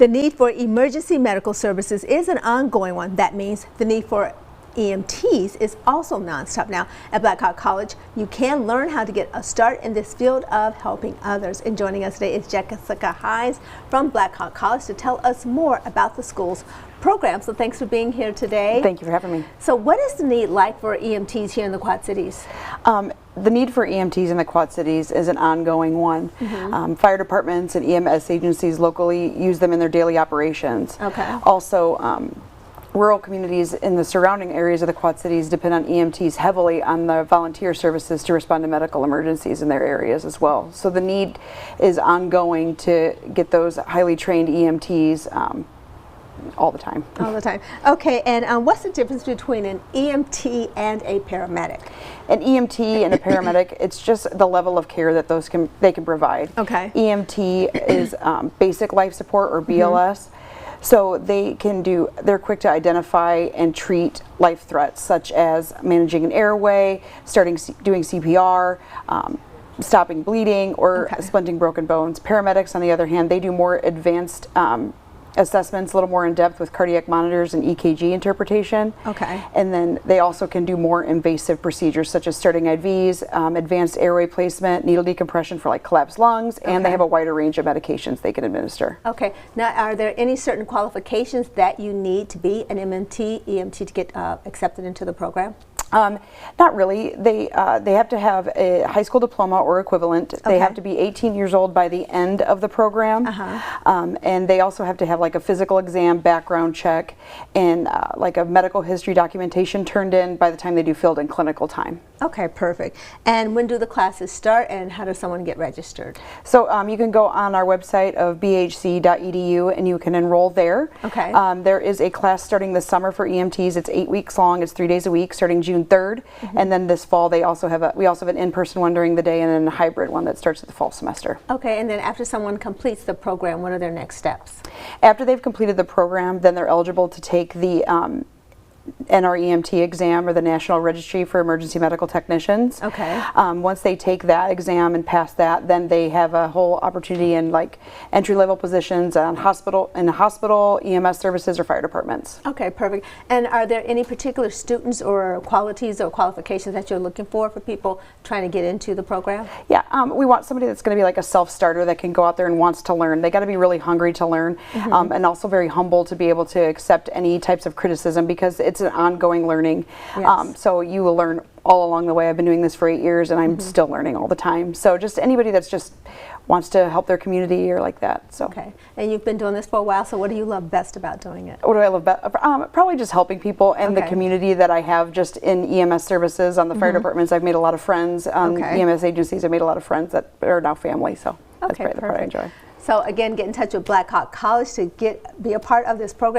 The need for emergency medical services is an ongoing one. That means the need for EMTs is also nonstop. Now, at Black Hawk College, you can learn how to get a start in this field of helping others. And joining us today is Jessica Hines from Black Hawk College to tell us more about the school's program. So thanks for being here today. Thank you for having me. So what is the need like for EMTs here in the Quad Cities? The need for EMTs in the Quad Cities is an ongoing one. Fire departments and EMS agencies locally use them in their daily operations. Okay. Also, rural communities in the surrounding areas of the Quad Cities depend on EMTs heavily on the volunteer services to respond to medical emergencies in their areas as well. So the need is ongoing to get those highly trained EMTs all the time. All the time. Okay, and what's the difference between an EMT and a paramedic? An EMT and a paramedic, it's just the level of care that they can provide. Okay. EMT is basic life support, or BLS. So they're quick to identify and treat life threats such as managing an airway, doing CPR, stopping bleeding, or splinting broken bones. Paramedics, on the other hand, they do more advanced assessments, a little more in depth with cardiac monitors and EKG interpretation. Okay. And then they also can do more invasive procedures such as starting IVs, advanced airway placement, needle decompression for like collapsed lungs, and they have a wider range of medications they can administer. Okay. Now, are there any certain qualifications that you need to be an EMT to get accepted into the program? Not really. They have to have a high school diploma or equivalent. They have to be 18 years old by the end of the program. And they also have to have like a physical exam, background check, and like a medical history documentation turned in by the time they do field and clinical time. Okay, perfect. And when do the classes start, and how does someone get registered? So you can go on our website of bhc.edu and you can enroll there. Okay. There is a class starting this summer for EMTs. It's 8 weeks long. It's 3 days a week, starting June 3rd, and then this fall we also have an in-person one during the day and then a hybrid one that starts at the fall semester. Okay, and then after someone completes the program, what are their next steps? After they've completed the program, then they're eligible to take the NREMT exam, or the National Registry for Emergency Medical Technicians. Okay. Once they take that exam and pass that, then they have a whole opportunity in like entry-level positions in hospital, EMS services, or fire departments. Okay, perfect. And are there any particular students or qualities or qualifications that you're looking for people trying to get into the program? Yeah, we want somebody that's going to be like a self-starter that can go out there and wants to learn. They got to be really hungry to learn, and also very humble to be able to accept any types of criticism, because it's an ongoing learning. So you will learn all along the way. I've been doing this for 8 years and I'm still learning all the time. So just anybody that's just wants to help their community or like that. So. Okay. And you've been doing this for a while, so what do you love best about doing it? What do I love best? Probably just helping people and the community that I have just in EMS services. On the fire departments, I've made a lot of friends. EMS agencies, I've made a lot of friends that are now family. So that's probably the part I enjoy. So again, get in touch with Black Hawk College to be a part of this program.